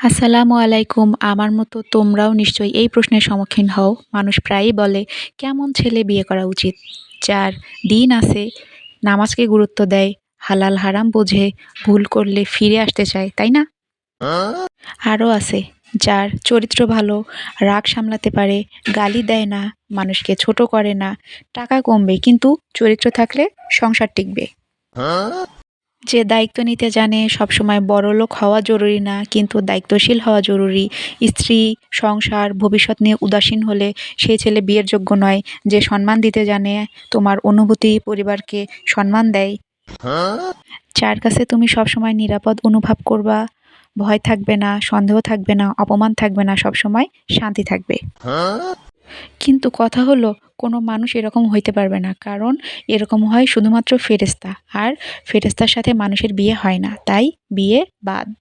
আসসালামু আলাইকুম। আমার মতো তোমরাও নিশ্চয়ই এই প্রশ্নের সম্মুখীন হও। মানুষ প্রায়ই বলে, "কেমন ছেলে বিয়ে করা উচিত? যার দিন আছে, নামাজকে গুরুত্ব দেয়, হালাল হারাম বোঝে, ভুল করলে ফিরে আসতে চায়, তাই না?" আরও আছে, যার চরিত্র ভালো, রাগ সামলাতে পারে, গালি দেয় না, মানুষকে ছোট করে না, টাকা কমবে কিন্তু চরিত্র থাকলে সংসার টিকবে। যে দায়িত্ব নিতে জানে, সবসময় বড়লোক হওয়া জরুরি না, কিন্তু দায়িত্বশীল হওয়া জরুরি। স্ত্রী, সংসার, ভবিষ্যৎ নিয়ে উদাসীন হলে সেই ছেলে বিয়ের যোগ্য নয়। যে সম্মান দিতে জানে, তোমার অনুভূতি, পরিবারকে সম্মান দেয়। যার কাছে তুমি সবসময় নিরাপদ অনুভব করবা, ভয় থাকবে না, সন্দেহ থাকবে না, অপমান থাকবে না, সবসময় শান্তি থাকবে। কিন্তু কথা হলো, কোনো মানুষ এরকম হইতে পারবে না, কারণ এরকম হয় শুধুমাত্র ফেরেশতা, আর ফেরেশতার সাথে মানুষের বিয়ে হয় না, তাই বিয়ে বাদ।